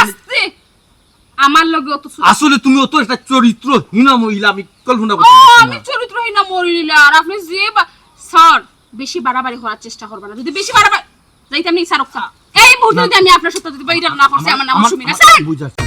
আস্তে আমার লগে অত আসলে তুমি অত একটা চরিত্রহীন মহিলা আমি কল্পনা ও করতে পারছি আমি না। চরিত্রহীন মহিলা আর আপনি যে স্যার বেশি বাড়াবাড়ি করার চেষ্টা করবেন না যদি বেশি বাড়াবাড়ি যাইতে আমি স্যার এই মুহূর্তে যদি আমি আপনার সাথে যদি বাইরে না করছি আমার নাম সুমিনা স্যার বুঝাচ্ছি।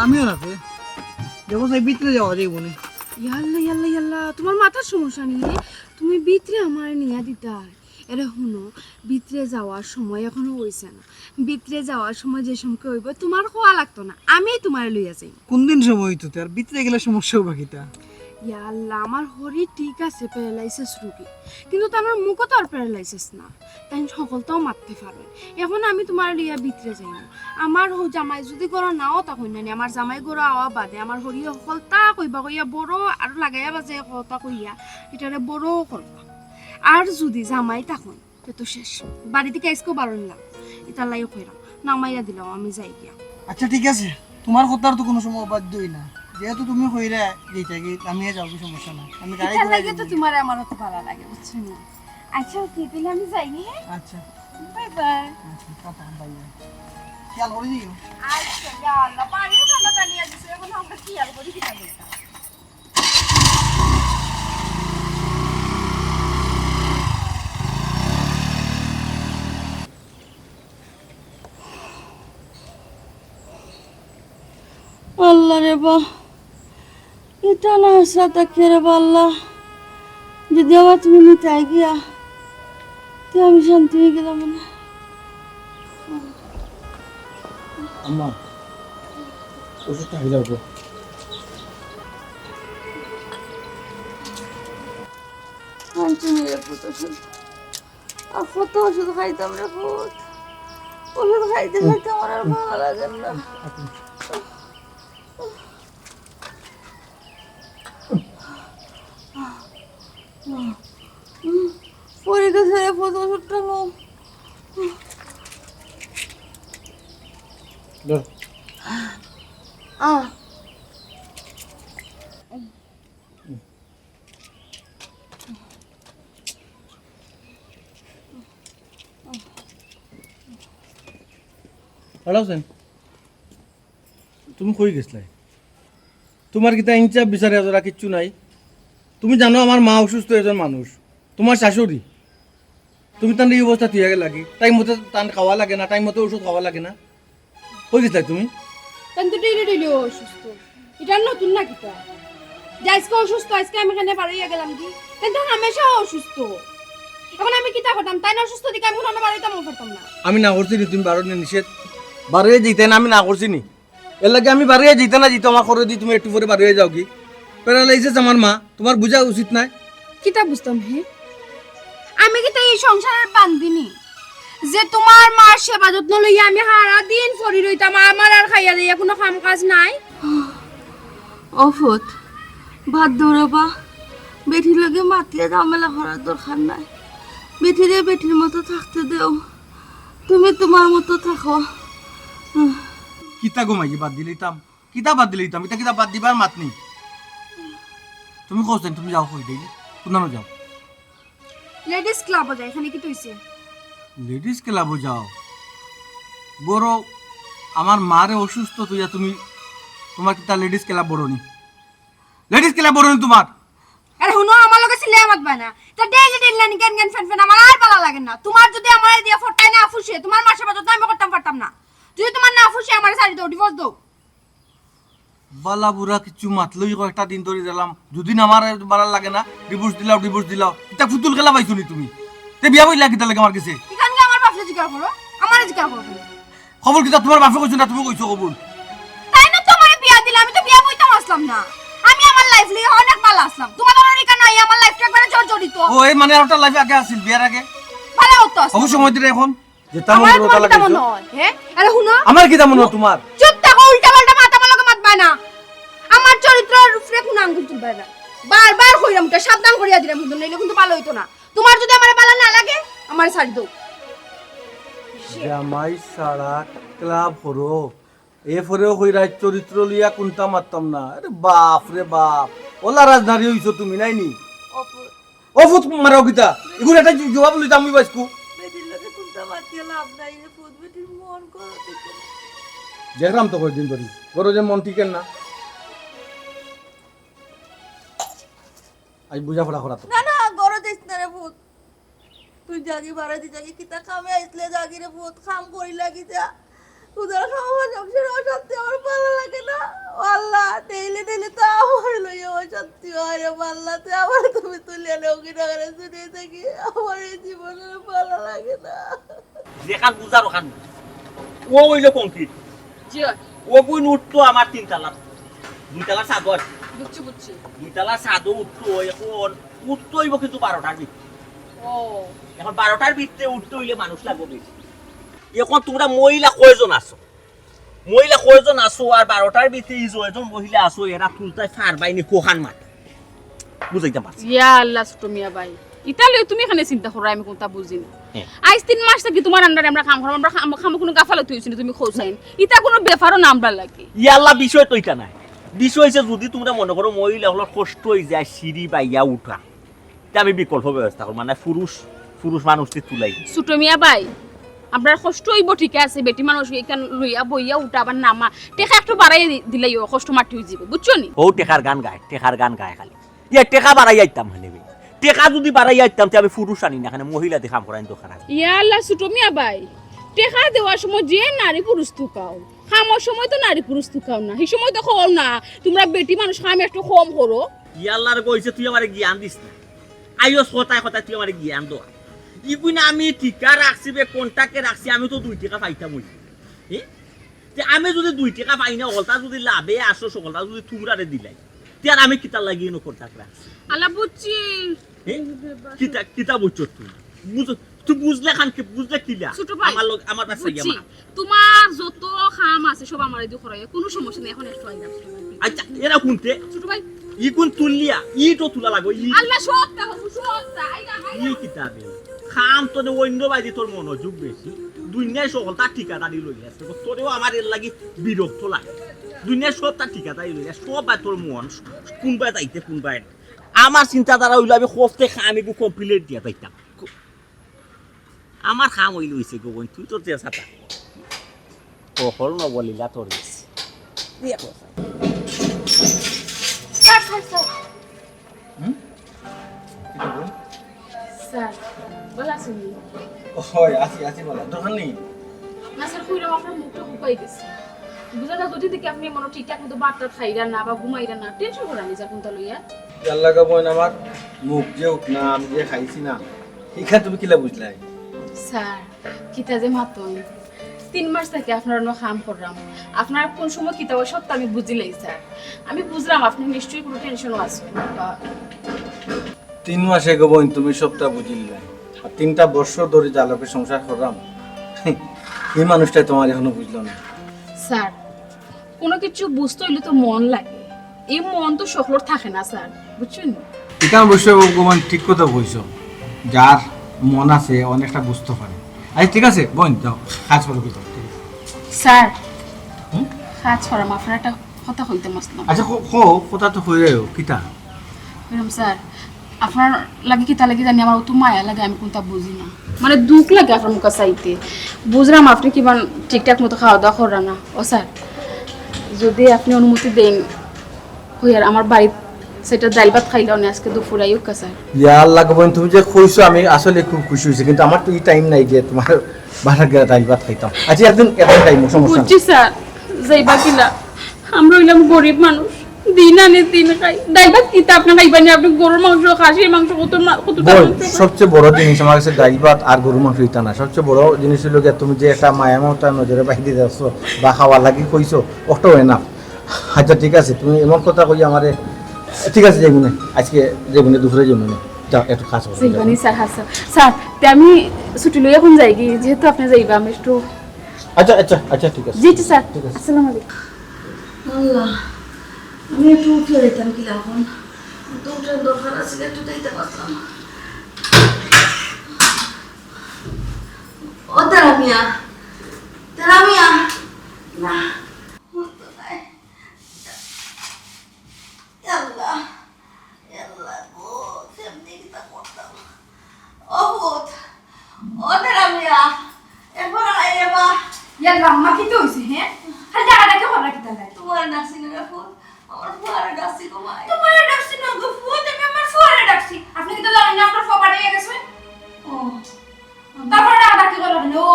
আমিও না তো দেখো সেই ভিতরে যাওয়া যাইব না। ইয়াল্লা ইয়াল্লা ইয়াল্লা তোমার মাথার সমস্যা নিয়ে তুমি ভিতরে আমার নিয়ে দিতা এরে শুনো ভিতরে যাওয়ার সময় এখনো হইছে না ভিতরে যাওয়ার সময় যে সময় হইব তোমার খোয়া লাগতো না আমি তোমার লইয়া যাই কোন দিন সময় হইতো আর ভিতরে গেলে সমস্যা হবে কিতা? ইয়াল্লা আমার শরীর ঠিক আছে প্যারালাইসিস রোগী কিন্তু তোমার মুখও তো আর প্যারালাইসিস না তাই সকলটাও মারতে পারবেন এখন আমি তোমার লিয়া ভিতরে যাই না আমার জামাই যদি গড় নাও তখন নানি আমার জামাই গড় আওয়া বাদে আমার শরীর সকলটা কইবা কইয়া বড় আর লাগাইয়া বাজে কথা কইয়া এটারে বড় করবা আর যদি জামাই তখন তো শেষ বাড়ি থেকে আজকেও বারণ না এটা লাই কইরাম নামাইয়া দিলাম আমি যাই গিয়া আচ্ছা ঠিক আছে, তোমার কথার তো কোনো সময় বাধ্যই না, যেহেতু তুমি কইরা যেটা কি আমিও যাবো, সমস্যা না। আমি গাড়ি এটা করে লাগে তো তোমার আমার তো ভালো লাগে বুঝছো না। আচ্ছা ওকে তাহলে আমি যাই হ্যাঁ আচ্ছা বাই বাই আচ্ছা টাটা বাই বাই, খেয়াল করে দিও। আচ্ছা ইয়া আল্লাহ পানি ঠান্ডা জানিয়ে দিছে এখন আমরা কি আর করি কি করব আল্লাহ রে বা এটা না সাথে কেরে আল্লাহ যদি আমার তুমি নিতাই গিয়া তো আমি শান্তি হয়ে গেলাম না আম্মা ওষুধটা খেয়ে যাও তো। শান্তি নিয়ে পুত ওষুধ আর কত ওষুধ খাইতাম রে পুত ওষুধ খাইতে খাইতে আমার আর ভালো লাগে না পরে গেছে রে পুত ওষুধটা লো ধর। হ্যালো তুমি কই গেছলাই? তোমার কিতা ইনচাপ বিচারে এজরা কিচ্ছু নাই? তুমি জানো আমার মা অসুস্থ একজন মানুষ, তোমার শাশুড়ি, তুমি তার এই অবস্থা ঠিক লাগে, টাইম মতো তান খাওয়া লাগে না, টাইম মতো ওষুধ খাওয়া লাগে না, কই গেছলাই তুমি? তান তো ডেইলি ডেইলি অসুস্থ এটা নতুন না কিতা যে আজকে অসুস্থ আজকে আমি এখানে বাড়িয়ে গেলাম কি কিন্তু হামেশা অসুস্থ এখন আমি কিতা করতাম তাই না অসুস্থ দিকে আমি কোনো বাড়িতে মন করতাম না আমি না করছি নি, তুমি বারো নিষেধ বারোয় যেতে না, আমি না করছি নি, এর লাগে আমি বারোয় যেতে না যেতে আমার করে দিই, তুমি একটু পরে বারোয় যাও কি? প্যারালাইসিস আমার মা, তোমার বোঝা উচিত নাই? কিতা বুঝতাম হে আমি কিতা এই সংসারের বান্দিনি যে তোমার মার সেবা যত্ন লইয়া আমি সারা দিন ফরি রইতাম আমার আর খাইয়া দিয়া কোনো কাম কাজ নাই অফত ভাত দৌড়াবা বেঠির লগে মাতিয়ে ঝামেলা করার দরকার নাই বেঠিরে বেঠির মতো থাকতে দেও তুমি তোমার মতো থাকো কিতা ঘুমাই বাদ দিলিতাম, কিতা বাদ দিলিতাম, এটা কিতা বাদ দিবার মাত নেই। তুমি কোসেন তুমি যাও কই দেই, কোনানো যাও? লেডিস ক্লাব যায় এখানে কি তুইছে লেডিস ক্লাবে যাও? বড় আমার মারে অসুস্থ তুইয়া তুমি, তোমার কিতা লেডিস ক্লাব বড় নি? লেডিস ক্লাব বড় নি তোমার? আরে হুনো আমার লগে সিলে মত বানা তা ডেইলি ডেইলি লানি গান গান ফেন ফেন আমার আর ভালো লাগে না তোমার যদি আমার দিয়া ফটাই না ফুসে তোমার মাসে বাদ তো আমি করতাম পারতাম না যদি তোমার না ফুসে আমার সারি দাও ডিভোর্স দাও বালা বুড়া কিছু মাতলই কয়েকটা দিন ধরে দিলাম, যদি না আমার বাড়ার লাগে না ডিভোর্স দিলাও, এটা ফুতুল খেলা পাইছো নি তুমি? তে বিয়া বইলা কিতা লাগে আমার কাছে? এখান কি আমার বাপরে জিজ্ঞাসা করো আমার জিজ্ঞাসা করো খবর কিতা তোমার বাপে কইছো না তুমি কইছো খবর? তাই না তোমার বিয়া দিলে আমি তো বিয়া বইতাম আসলাম না আমি আমার লাইফ লিয়ে অনেক ভালো আসলাম তোমার ধরনের কেন নাই আমার লাইফটা একবারে জড়িত ও এই মানে একটা লাইফে আগে আছিল বিয়ার আগে ভালো হতো অবশ্য সময় দিলে এখন যেটা আমার মন ওটা তোমার লাগাইছো। মনে হয় হ্যাঁ আরে হুনো আমার কিতা মনে হয় তোমার? চুপ থাকো উল্টা পাল্টা মাথা মালকে মাত বায় না আমার চরিত্রের উপরে কোন আঙ্গুল তুলবে না বারবার কইরাম তো সাবধান করিয়া দিলাম কিন্তু নইলে কিন্তু ভালো হইতো না তোমার যদি আমার ভালো না লাগে আমার ছাড় দাও। জামাই সারা ক্লাব হরো এ ফরেও কইরা চরিত্র লিয়া কোনটা মারতাম না। আরে বাপ রে বাপ, ওলা রাজনারী হইছো তুমি নাইনি? অফুত মারাও গীতা এগুলো একটা জবাব লইতাম আমি বাসকু। দেখলাম তো কয়েকদিন ধরে বড় যে মন টিকেন না। আজ বুঝা পড়া করা তো না না গরো দিস না রে ভূত, তুই জাগি বাড়া দি জাগি কিতা কামে আইসলে জাগি রে ভূত, কাম করি লাগি যা তোদের সমাজ সংসার অশান্তি আমার ভালো লাগে না। আল্লাহ ডেইলি ডেইলি তো আমার লইয়া অশান্তি হয় রে আল্লাহ, তুই আমার তুমি তুলে নেও কিনা করে শুনে থাকি, আমার এই জীবনের ভালো লাগে না। যেখান বুঝার ওখান ও হইলো কংক্রিট, জি ও কই উঠতো আমার 3 তলা 2 তলা সাদর, বুঝছি বুঝছি। 2 তলা সাদো উঠতো, এখন উঠতো হইব কিন্তু 12টার ভিতরে। ও এখন 12টার ভিতরে উঠতে হইলে মানুষ লাগবে বেশি। এখন তোমরা মহিলা কয়জন আছো? মহিলা কয়জন আছো? আর 12টার ভিতরে এই যজন মহিলা আছো এরা তুলতায় ফার বাইনি কোহান মাঠ বুঝাইতে পারছি। ইয়া আল্লাহ ছোট মিয়া ভাই, ইতালে তুমি এখানে চিন্তা করো, আমি কোনটা বুঝি না। হ্যাঁ। আজ 3 মাস থেকে তোমার আন্ডারে আমরা কাম করব, আমরা খাম কোনো গাফালতি হইছে না, তুমি খোসাইন ইতা কোনো ব্যাপারও না আমরা লাগে। ইয়াল্লা বিষয় তো এটা নাই, বিষয় হইছে যদি তোমরা মনে করো মহিলা হলো কষ্ট হয়ে যায় সিঁড়ি বাইয়া উঠা, তা আমি বিকল্প ব্যবস্থা করব, মানে পুরুষ মানুষকে তুলাই। ছোট মিয়া ভাই আমরা কষ্ট হইব ঠিক আছে, বেটি মানুষ এখান লইয়া বইয়া উঠা আবার নামা টেকা একটু বাড়াই দিলাই কষ্ট মাটি হয়ে যাবে, বুঝছো নি? ও টেকার গান গায় খালি ইয়া টেকা বাড়াই আইতাম মানে টেকা যদি বাড়াই আইতাম আমি পুরুষ আনি না, এখানে মহিলা দেখাম করাই দোকান আছে। ইয়া আল্লাহ ছোট মিয়া ভাই, টেকা দেওয়ার সময় যে নারী পুরুষ তুকাও, খামার সময় তো নারী পুরুষ তুকাও না, এই সময় তো কও না তোমরা বেটি মানুষ খাম একটু কম করো। ইয়াল্লার কইছে তুই আমারে জ্ঞান দিস না, আইও কথায় তুই আমারে জ্ঞান দো। ইগুই না আমি টিকা রাখছি বে কোনটাকে রাখছি, আমি তো 2 টাকা পাইতাম হই। যে আমি যদি 2 টাকা পাই না হলতা যদি লাভে আসো সকলটা যদি তোমরারে দিলাই তে আর আমি কিতা লাগিয়ে নো কোনটাকে রাখছি। আল্লাহ বুঝছি। কিতা বুঝছো তুই বুঝলে খানকে বুঝলে কিলা ছোট ভাই আমার কাছে বুঝছি, তোমার যত খাম আছে সব আমার এই করাই, কোনো সমস্যা নেই, এখন একটু আইলাম। আচ্ছা এরা কোনতে ছোট ভাই ই কোন তুললিয়া ই তো তুলা লাগো ই আল্লাহ সবটা হবু সবটা আইলা ই কিতাবে খাম তো অন্য বাইরে তোর মনোযোগ বেশি, দুনিয়ায় সকল তার ঠিকাদারি লই আছে, তোরেও আমার এর লাগি বিরক্ত লাগে। দুনিয়ায় সব তার ঠিকাদারি লই আছে, সব তোর মন কোনবাই যাইতে কোনবাই। আমার চিন্তাধারা হইলো আমি হফতে খাম একটু কমপ্লিট দিয়া যাইতাম, আমার খাম হইল হইছে গো তুই তোর যে সাথে কখল নবলিলা তোর গেছে স্যার বলা শুনি ওই আসি বলা দোকান নেই। না স্যার কইরা আপনার মুখটা হুপাই গেছে, বুঝা না যদি দেখি আপনি মনে ঠিকঠাক মতো বাচ্চা খাইরা না বা ঘুমাইরা না, টেনশন করা নি যা কোনটা লইয়া। আল্লাহ গো বোন আমার মুখ যে উঠ না, আমি যে খাইছি না, এখানে তুমি কিলা বুঝলাই? স্যার কিতা যে মাতন 3 মাস থেকে আপনার অন্য কাম করলাম, আপনার কোন সময় কিতা ওই সবটা আমি বুঝিলাই স্যার, আমি বুঝলাম আপনি নিশ্চয়ই কোনো টেনশনও আছে বা 3 মাসে গো বোন তুমি সবটা বুঝিলাই, আর 3টা বছর ধরে জালকে সংসার করলাম, এই মানুষটা তোমার এখনো বুঝলো না। স্যার কোনো কিছু বুঝতে হইলে তো মন লাগে, এই মন তো সকলের থাকে না স্যার, বুঝছেন? এটা অবশ্যই ভগবান ঠিক কথা কইছো, যার মন আছে অনেকটা বুঝতে পারে। আচ্ছা ঠিক আছে বোন যাও কাজ করো কি স্যার কাজ করাম আপনার একটা কথা কইতে মাসলাম। আচ্ছা কথা তো হয়ে যাও কিতা ম্যাডাম স্যার আপনার লাগে কিতা লাগে জানি আমার তো মায়া লাগে, আমি কোনটা বুঝি না, মানে দুঃখ লাগে আপনার মুখে চাইতে, বুঝলাম আপনি কি ঠিকঠাক মতো খাওয়া দাওয়া করেন না। ও স্যার যদি আপনি অনুমতি দেন হইয়ার আমার বাড়ি সেটা ডাল ভাত খাইলাম না আজকে দুপুরে আইও কা স্যার। ইয়া আল্লাহ গো বোন তুমি যে কইছো আমি আসলে খুব খুশি হইছি, কিন্তু আমার তো এই টাইম নাই যে তোমার বাসা গিয়ে ডাল ভাত খাইতাম। আচ্ছা একদিন টাইম সমস্যা বুঝছি স্যার, যাইবা কিলা আমরা হইলাম গরিব মানুষ, দিন আনে দিন খাই, ডাল ভাত কিতা আপনি খাইবানি, আপনি গরুর মাংস খাসির মাংস কতটা সবচেয়ে বড় জিনিস আমার কাছে ডাল ভাত আর গরু মাংস ইতা না, সবচেয়ে বড় জিনিস হলো গিয়ে তুমি যে একটা মায়া মমতা নজরে বাইরে যাচ্ছ বা খাওয়া লাগি কইছো ওটা হয় না। আচ্ছা ঠিক আছে তুমি এমন কথা কই আমারে, ঠিক আছে যাইব না আজকে যাইব না দুপুরে যাইব না, যাও একটু কাজ করো। যাইবানি স্যার? হ্যাঁ স্যার, স্যার তে আমি ছুটি লই এখন যাই কি, যেহেতু আপনি যাইবা আমি একটু। আচ্ছা ঠিক আছে জি স্যার, আসসালামু আলাইকুম। আল্লাহ আমি একটু উঠে যেতাম কি এখন, তো উঠার দরকার আছে একটু যাইতে পারতাম। ও তেরামিয়া তেরামিয়া না ভূত তো নাই আল্লাহ আল্লাহ গো কেমনি কিতা করতাম ও ভূত ও তেরামিয়া এরপর আইয়ে বা ইয়াল্লা আম্মা কি তো হইছে হ্যাঁ খালি টাকাটাকে হলা কিতা লাগে তোমার ডাকছি না ভূত আমার ফুয়ারে ডাকছি গো মাই তোমার ডাকছি না গো ফুয়া তুমি আমার ফুয়ারে ডাকছি আপনি কি তো জানেন না আপনার ফুয়া বাড়ি গেছে ও তারপরে ডাকি করলেন ও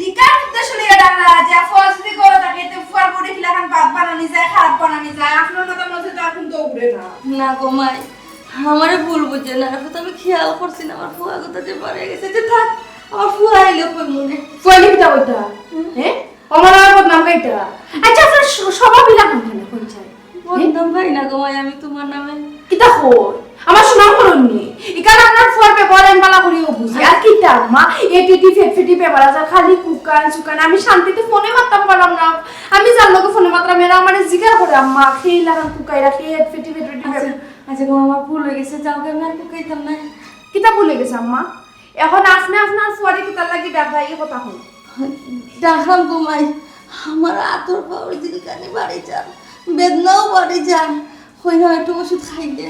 ইকার উদ্দেশ্য নিয়ে ডাকলা যে ফুয়া যদি করে থাকে তো ফুয়ার বডি খিলাখান বাদ বানানি যায় খারাপ বানানি যায় আপনার মাথার মধ্যে তো এখন তো উড়ে না না গো মাই আমারে ভুল বুঝে না ভূত আমি খেয়াল করছি না আমার ফুয়া কথা যে পড়ে গেছে যে থাক আমার ফুয়া আইলে কই মনে ফুয়া লিখতা বইতা হ্যাঁ আমার আর বদনাম গাইতা আচ্ছা আপনার স্বভাব ইলা কোন কেন কোন চাই বন্ধম ভাই না গো মাই আমি তোমার নামে কিতা হই আমার সুনাম করুননি ইকার আপনার ফুয়ার পেপার এন বালা করিও বুঝি আর কিতা মা এটিটি ফেটফেটি পেপার আছে খালি কুকান সুকান আমি শান্তিতে ফোনে মারতাম পারলাম না আমি যার লগে ফোনে মাত্রা মেরা আমারে জিজ্ঞাসা করে আম্মা খেয়ে লাগান কুকাইরা খেয়ে ফেটি ফেটি পেপার আচ্ছা গো আমার ভুল হয়ে গেছে যাও আমি আর কুকাইতাম না কিতা ভুলে গেছে আম্মা এখন আপনি আপনার ফুয়ারে কিতা লাগি ডাকা এই কথা হল ডাকলাম গো মাই আমার আতর পাওয়ার দিল কানে বাড়ি যান বেদনাও বাড়ি যান হই না একটু ওষুধ খাইলে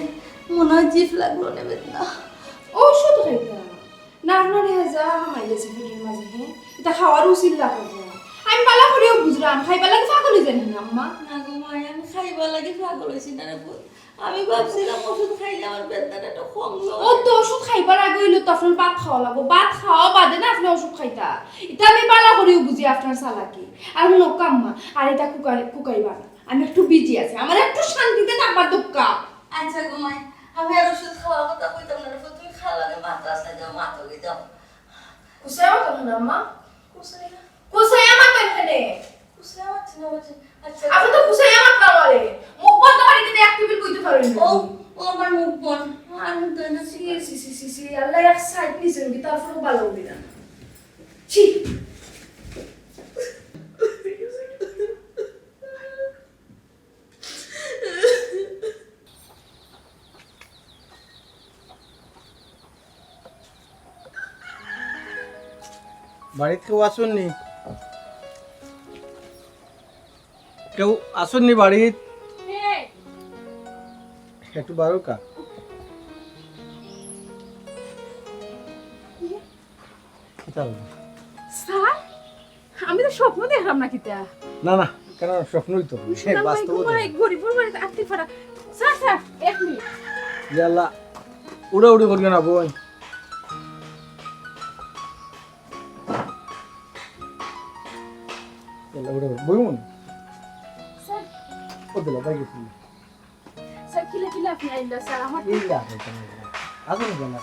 মনে হয় জিভ লাগলো না বেদনা ওষুধ খাইতা না আপনার হেজা হামাই গেছে ফেটির মাঝে হ্যাঁ এটা খাওয়ার উচিত লাগবে আমি পালা করিও বুঝলাম খাইবা লাগে পাগল হয়ে জানি না আম্মা না গো মাই আমি খাইবার লাগে পাগল হয়েছি না রে ভূত আমি ভাবছিলাম ওষুধ খাইলে আমার বেদনাটা একটু কমলো ও তো ওষুধ খাইবার আগে হইলো তো আপনার ভাত খাওয়া লাগবো ভাত খাওয়া বাদে না আপনি ওষুধ খাইতা এটা আমি পালা করিও বুঝি আপনার চালাকি আর হলো কাম্মা আর এটা কুকাইবা না আমি একটু বিজি আছি আমার একটু শান্তিতে থাকবার দোকা আচ্ছা গো মাই আমি আর ওষুধ খাওয়ার কথা কইতাম না রে ভূত তুমি খাওয়া লাগে মাদ্রাসায় যাও মাতকে যাও কুসাই আমার কেন আম্মা কুসাই আমার কেন কুসে আমার চিনা বাচ্চা আচ্ছা আপনি তো কুসাই আমার কামারে মুখ বন্ধ করে কিন্তু অ্যাক্টিভলি কইতে পারেন ও ও আমার মুখ বন আমি তো না সি সি সি সি সি আল্লাহ এক সাইড নিছে কি তারপর ভালো হবে না ছি বাড়িতে কেউ আসুননি? কেউ আসুননি বাড়িত? একটু বারো কা স্যার আমি তো স্বপ্ন দেখলাম না কিতা না না কেন স্বপ্নই তো বাস্তব গরিবর বাড়িতে আর্থিক ফাড়া স্যার স্যার এক মিনিট আল্লাহ উড়া উড়ি করিও না বোন উড়া বইমন স্যার ও দিলা বাই গেছি স্যার কিলা কিলা আপনি আইলা স্যার আমার এই লাগে আসুন কেন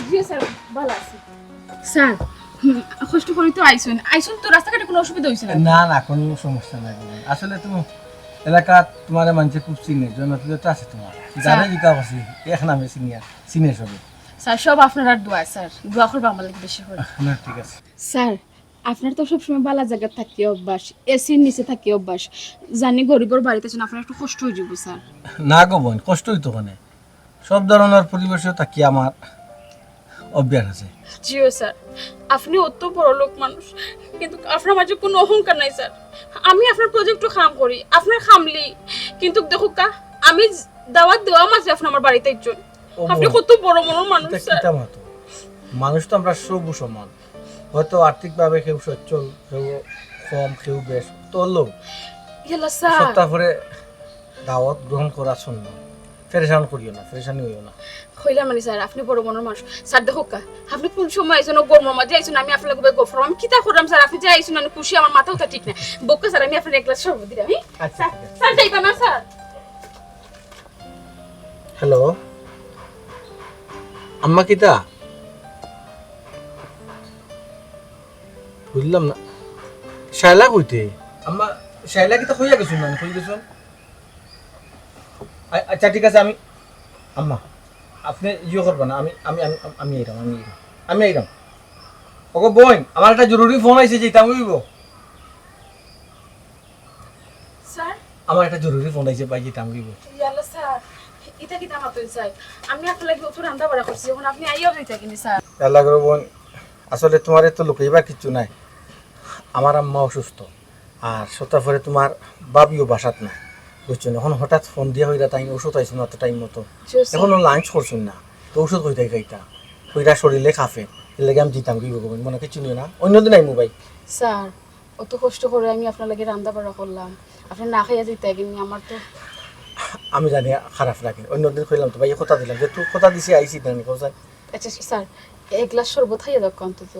জি স্যার ভালো আছে স্যার কষ্ট করে তো আইসুন তো রাস্তাঘাটে কোনো অসুবিধা হইছে না না না কোনো সমস্যা নাই আসলে তুমি এলাকা তোমার মানুষে খুব চিনে জনপ্রিয় তো আছে তোমার জানে জিকা আছে এক নামে চিনে সবে স্যার সব আপনার আর দোয়া স্যার দোয়া করবে আমার লাগে বেশি করে না ঠিক আছে স্যার আপনার তো সবসময় বালা জায়গা থাকি অভ্যাস এসির নিচে থাকি অভ্যাস জানি গরিবর বাড়িতে আছেন আপনার একটু কষ্ট হয়ে যাবো স্যার না গো বোন কষ্টই তো ওখানে সব ধরনের পরিবেশে থাকি আমার অভ্যাস আছে জিও স্যার আপনি অত বড় লোক মানুষ কিন্তু আপনার মাঝে কোনো অহংকার নাই স্যার আমি আপনার প্রজেক্টও কাম করি আপনার খামলি কিন্তু দেখো কা আমি দাওয়াত দেওয়া মাঝে আপনি আমার বাড়িতে একজন আপনি কত বড় মনের মানুষ স্যার মানুষ তো আমরা সব সমান হয়তো আর্থিকভাবে কেউ সচ্ছল কেউ কম কেউ বেশ তো লোক ইলা স্যার সপ্তাহ পরে দাওয়াত গ্রহণ করা শুনবো ফেরেশান করিও না ফেরেশানি হইও না কইলা মানে স্যার আপনি বড় মনের মানুষ স্যার দেখো কা আপনি কোন সময় আইছেন গরমের মাঝে আইছেন আমি আপনার গবে গফর আমি কিতা করলাম স্যার আপনি যে আইছেন আমি খুশি আমার মাথাও তা ঠিক না বক্কা স্যার আমি আপনার এক গ্লাস শরবত দিলাম আচ্ছা স্যার যাইবা না স্যার হ্যালো আম্মা কিতা বুঝলাম না শায়লা কইতে আম্মা শায়লা কিতা কইয়া গেছুন না কই গেছুন আচ্ছা ঠিক আছে আমি আম্মা আপনি ইয়ে করবেন না আমি আইরাম ওগো বোন আমার একটা জরুরি ফোন আইছে যেটা আমি হইব স্যার আমার একটা জরুরি ফোন আইছে ভাই যেটা আমি হইব ইয়াল্লা স্যার এটা কি দামাতই স্যার আমি আপনার লাগি অত রান্না বাড়া করছি এখন আপনি আইয়াও যাইতা কিনি স্যার আল্লাহ করে বোন আসলে তোমার তো লুকাইবার কিছু নাই, আমার আম্মা অসুস্থ আর সত্তার পরে তোমার বাবিও বাসাত নাই, বুঝছো না? এখন হঠাৎ ফোন দিয়া হইরা তাই ওষুধ আইসো না তো টাইম মতো, এখনো লাঞ্চ করছুন না, তো ওষুধ হইতে খাইতা হইরা শরীরে খাফে, এর লাগে আমি দিতাম কি করবেন মনে কিছু নিও না, অন্যদিন আইমু ভাই। স্যার অত কষ্ট করে আমি আপনার লাগে রান্না বাড়া করলাম, আপনি না খাইয়া যেতে কিন্তু আমার তো আমি জানি খারাপ লাগে, অন্যদিন কইলাম তো ভাই কথা দিলাম যে তুই কথা দিছি আইসি না কোথায়। আচ্ছা স্যার এক গ্লাস শরবত খাইয়া দাও অন্তত।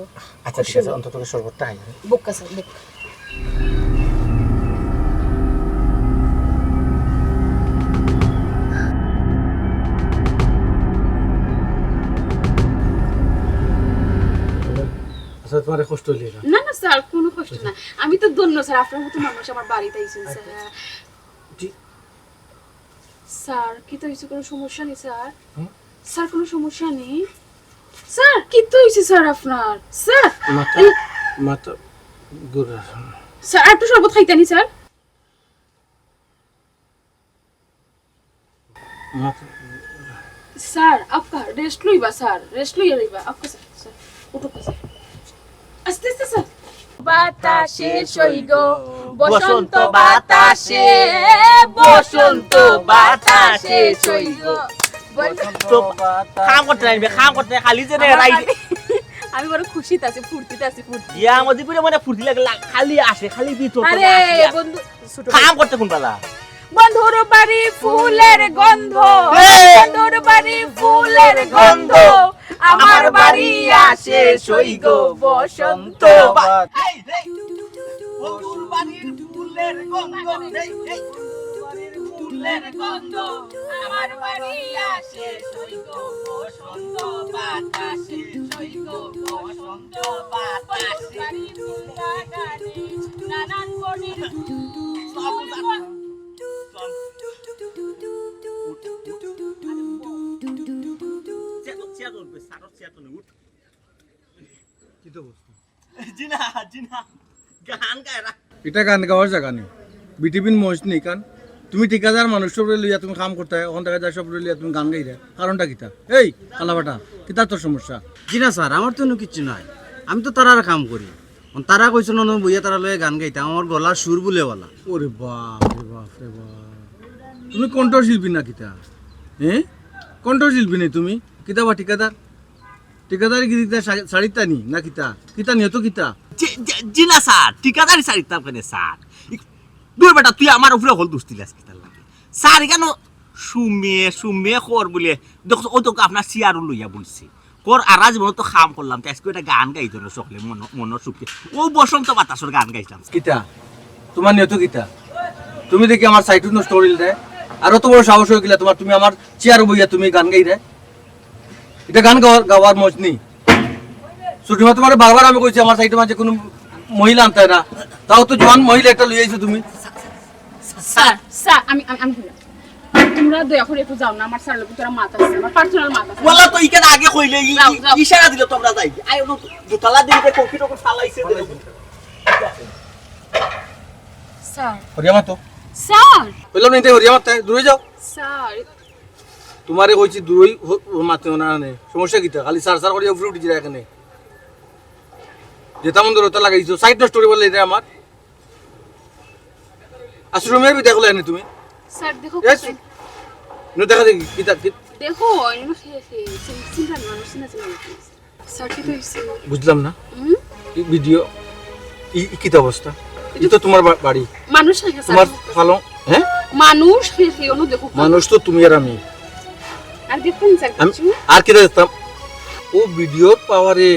আচ্ছা ঠিক আছে, অন্তত শরবতটা খাই। বুক্কা স্যার বুক। আচ্ছা তোমার কষ্ট হইলে না? না না স্যার কোনো কষ্ট না, আমি তো ধন্য স্যার, আপনার মতো মানুষ আমার বাড়িতে আইছেন স্যার। স্যার কি তো হয়েছে, কোনো সমস্যা নেই স্যার? স্যার কোনো সমস্যা নেই স্যার? কি তো হয়েছে স্যার আপনার? স্যার মাথা মাথা ঘুরে স্যার একটু শরবত খাইতানি স্যার? মাথা স্যার আপকা রেস্ট লইবা স্যার, রেস্ট লইয়া লইবা আপকা স্যার। স্যার উঠো স্যার, আস্তে আস্তে স্যার। বাতাসে সইগ বসন্ত বাতাসে, বসন্ত বাতাসে সইগ তো কাম করতে নাইবে, কাম করতে খালি যে আমি বড় খুশিতে আছি, ফুর্তিতে আছি, ফুর্তি। ইয়া আমাদের পুরো মানে ফুর্তি লাগে, খালি আসে খালি ভিতর আরে বন্ধু ছোট কাম করতে কোন বেলা বন্ধুর বাড়ি ফুলের গন্ধ, বন্ধুর বাড়ি ফুলের গন্ধ, আমার বাড়ি আসে সইগ বসন্ত বন্ধুর বাড়ির ফুলের গন্ধ, ফুলের গন্ধ, আমার বাড়ি আসে সইগ বসন্ত বাতাসে, সইগ বসন্ত বাতাসে, নানান বনের এটা গান গাওয়ার জায়গা নেই, বিটিভিন মহিষ নেই কান। তুমি ঠিকাদার মানুষ সব লইয়া তুমি কাম করতে হয়, ওখান থেকে যা সব লইয়া তুমি গান গাইরা, কারণটা কিতা? এই কালাবাটা কিতা তোর সমস্যা? জি না স্যার, আমার তো কিচ্ছু নাই, আমি তো তারার কাম করি। তারা কইছে না বইয়া তারা লয়ে গান গাইতে, আমার গলার সুর বলে বলা। ওরে বাপ রে বাপ রে বাপ, তুমি কণ্ঠশিল্পী না কিতা? হ্যাঁ কণ্ঠশিল্পী নেই তুমি কিতা বা ঠিকাদার? ঠিকাদারি কিতা শাড়িতা নি না কিতা? কিতা নিয়ে তো কিতা? জি না স্যার, ঠিকাদারি স্যার ইতাম কেন স্যার? দূর বেটা তুই আমার উপরে হল দুষ দিলাস কি তার লাগে? স্যার কেন সুমে কর বলে দেখো ও তোকে আপনার চেয়ারও লইয়া বলছি কর, আর আজ মনে তো খাম করলাম, তো আজকে একটা গান গাইতো না সকলে মনের সুখে, ও বসন্ত বাতাসের গান গাইতাম। কিতা তোমার নিয়ে তো কিতা? তুমি দেখি আমার সাইটু নষ্ট করিল রে, আরো তো বড় সাহস হয়ে গেলা তোমার, তুমি আমার চেয়ার বইয়া তুমি গান গাই রে, এটা গান গাওয়ার মজনি? সুটিমা তোমার বারবার আমি কইছি আমার সাইটে মাঝে কোনো মহিলা আনতে না, তাও তো জোয়ান মহিলা একটা লই আইছো তুমি। স্যার স্যার আমি আমি তোমরা দয়া করে একটু যাও না, আমার স্যার লোক তোরা মাথা আছে, আমার পার্সোনাল মাথা আছে। ওলা তো ইকেন আগে কইলে যাও, যাও। ইশারা দিল তোমরা যাই আই ও দুতলা দিকে কফি টকো ফালাইছে দে। স্যার হরিয়ামা তো স্যার বললাম না, হরিয়ামা তাই দূরে যাও। স্যার তোমারে কইছি দূরই মাতে না নে, সমস্যা কিতা? খালি সার সার করিয়া উপরে উঠি যায় এখানে, যেটা মন ধরতে লাগাইছো সাইড নষ্ট করে বললে এটা আমার আশ্রমের বি দেখলে এনে তুমি। স্যার দেখো দেখা দেখি কিতা দেখো এনো সিনটা মানুষ না স্যার কি কইছে বুঝলাম না ভিডিও কিতা অবস্থা? এটা তো তোমার বাড়ি, মানুষ না স্যার, তোমার ফালো। হ্যাঁ মানুষ এনো দেখো, মানুষ তো তুমি আর আমি। আর দেখুন স্যার কিছু আর কি দেখতাম ও ভিডিও পাওয়ারে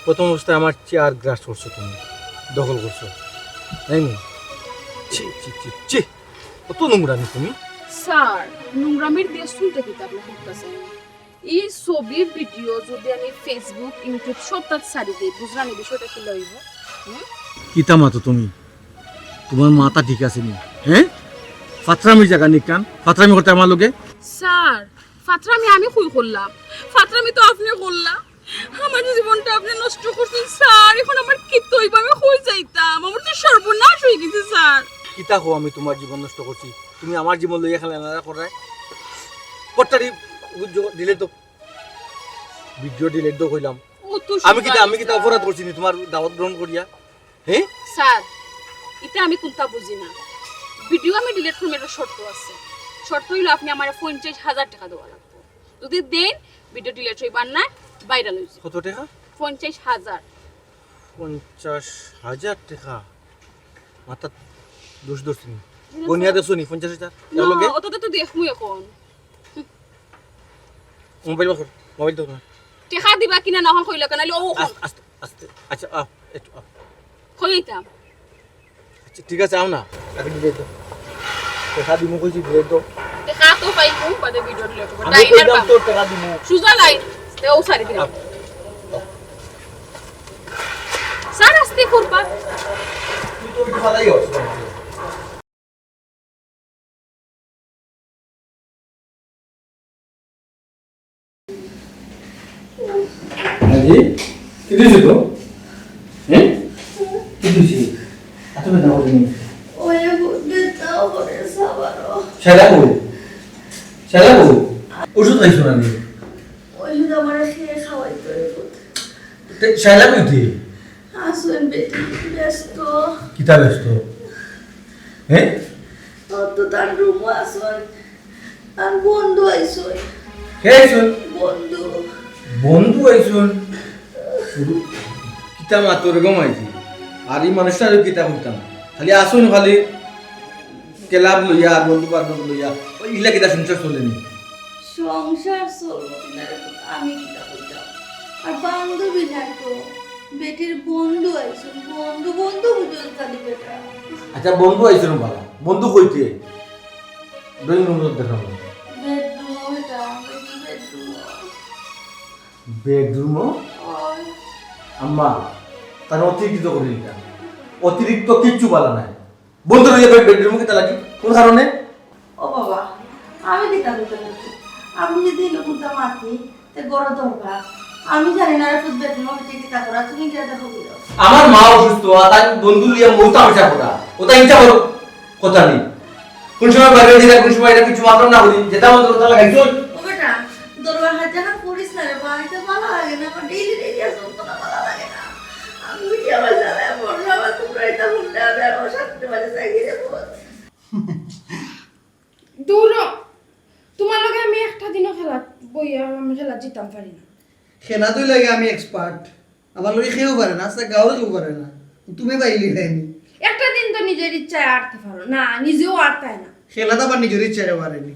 প্রথম অবস্থায় আমার চেয়ার গ্রাস করছো, তুমি দখল করছো, তাই না? ছি ছি ছি ছি, কত নোংরামি তুমি। স্যার নোংরামির দেশ শুনতে কি আপনি করতেছেন? এই ছবি ভিডিও যদি আমি ফেসবুক ইউটিউব সবটা ছাড়ি দিই, বুঝলেন এই বিষয়টা কি লইব? কিতা মাতো তুমি, তোমার মাথা ঠিক আছে নি? হ্যাঁ ফাতরামি জায়গা নিকান, ফাতরামি করতে আমার লোকে। স্যার ফাতরামি আমি কই করলাম? ফাতরামি তো আপনি করলাম, আমার জীবনটা আপনি নষ্ট করছেন স্যার, এখন আমার কি তৈব? আমি কই যাইতাম, আমার তো সর্বনাশ হয়ে গেছে স্যার। কিতা হো আমি তোমার জীবন নষ্ট করছি, তুমি আমার জীবন লইয়া খেলা না করায় পট্টারি ডিলেট তো ভিডিও ডিলেট তো কইলাম, ও কত আমি কি তা অপরাধ করছি নি তোমার দাওয়াত গ্রহণ করিয়া? হ্যাঁ স্যার এটা আমি কোনটা বুঝি না। ভিডিও আমি ডিলিট করব এটা শর্ত আছে। শর্ত হইলো আপনি আমার 50,000 টাকা দেওয়া লাগবে। যদি দেন ভিডিও ডিলিট হইবার না ভাইরাল হইছে। কত টাকা? 50,000। 50,000 টাকা মাথা দোষ দোষনি কোনিয়া দেছনি 50,000 এর লগে না অতটা তো দেখমু এখন। মোবাইল বাকর মোবাইল তো টাকা দিবা কিনা না হন কইলা কেন ও আস্তে আস্তে আচ্ছা একটু কইতাম। আচ্ছা ঠিক আছে আও না আগে দিয়ে দাও টাকা দিমু কইছি দিয়ে দাও টাকা তো পাইবো বাদে ভিডিও ডিলিট করব। আমি কইলাম তো টাকা দিমু সুজা লাইন তেও সারি দিলাম। স্যার আস্তে করবা। তুই তো একটু ভালোই হচ্ছে আজি কি দিছিস তো হ্যাঁ কি দিছিস এত বেদনা হচ্ছে ওই বুদ্ধি তাও করে সাবারো সেটা কই ওষুধ খাইছো না নি ওই যদি আমার খেয়ে খাওয়াই করে সেটা কই তুই আসুন বেটি ব্যস্ত কিতা ব্যস্ত হ্যাঁ অত তার রুম আসুন আর বন্ধু আইসুন কে আইছুন বন্ধু বন্ধু আইছুন কিতা মাতর গমাইছি আর এই মানুষটার কিতা করতাম খালি আসুন খালি ক্লাব লইয়া আর বন্ধু বান্ধব লইয়া ওই ইলা কিতা সংসার চলেনি সংসার চলবো কিনা রে পুত, আমি কিটা করতাম আর বান্ধবী নাই তো বেটির বন্ধু আইসুন বন্ধু বুঝুন খালি বেটা আচ্ছা বন্ধু আইছুন বালা বন্ধু কইতে ড্রয়িং রুম দেখাবো বেডরুম এটা বেডরুম বেডরুম ওই আম্মা তার অতিরিক্ত করি না অতিরিক্ত কিচ্ছু বলা নাই বন্ধু লইয়া বেডরুম কিতা লাগি কোন কারণে ও বাবা আমি কিটা করতাম আমি যদি লোকটা মাতি তে গড় দরকার আমি জানি না রে পুত বেডরুম কিটা করা তুমি গিয়ে দেখো বুঝো আমার মা অসুস্থ তার বন্ধু লিয়া মৌতা আমসা করা ওটা ইচ্ছা করো কথা নেই কোন সময় বাইরে দিলা কোন সময় এটা কিছু মাত্র না বলি যেটা মতো কথা লাগাইছো ও বেটা দরবার হাত জানা করিস না রে বাড়িতে ভালো লাগে না আমার ডেইলি আসুন তো না ভালো লাগে না আমি কি আবার জ্বালায় মরবো আবার তোমরা এটা ভুলতে হবে আমার সাথে বাজে জায়গায় রে পুত দূর তোমার লগে আমি একটা দিনও খেলা বইয়া আমি খেলা জিতাম পারি না। খেলা তুই লাগে আমি এক্সপার্ট আমার লোক খেয়েও পারে না আস্তে গাওয়ারও কেউ পারে না তুমি বাইলি খাইনি একটা দিন তো নিজের ইচ্ছায় আটতে পারো না, নিজেও আটতায় না। খেলা তো আবার নিজের ইচ্ছায় পারেনি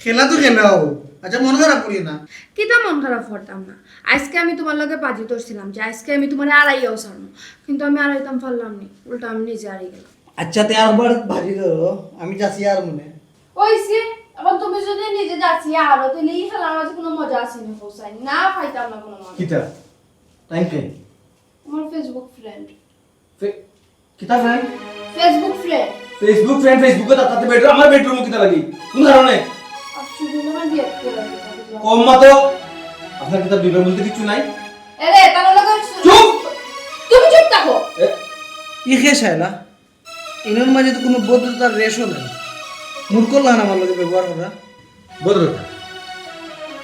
খেলা তো খেলাও আচ্ছা মন খারাপ করি না কিতা মন খারাপ করতাম না। আজকে আমি তোমার লগে বাজি ধরছিলাম যে আজকে আমি তোমার আড়াইয়াও ছাড়বো, কিন্তু আমি আড়াইতাম পারলাম নি, উল্টা আমি নিজে আড়াই গেলাম। আচ্ছা তে আরবার ভাজি ধরো আমি যাচ্ছি আর মনে ওইসে আবার তুমি যদি নিজে যাচ্ছি আরো তাহলে এই খেলার মাঝে কোনো মজা আসেনি, হোসাই না পাইতাম না কোনো মজা। কিতা টাইম কে আমার ফেসবুক ফ্রেন্ড কিতা ফ্রেন্ড ফেসবুকে তাতে বেডরুম আমার বেডরুম কিতা লাগি কোন কারণে আর শুধু না দিয়ে করে কম মতো আপনার কিতা বিবেক বলতে কিছু নাই আরে তার লগে চুপ তুমি চুপ থাকো। ই খেয়ে শায়লা এনার মাঝে তো কোনো বদ্ধতার রেশও নাই মূর্খ লান আমার লোকে ব্যবহার করা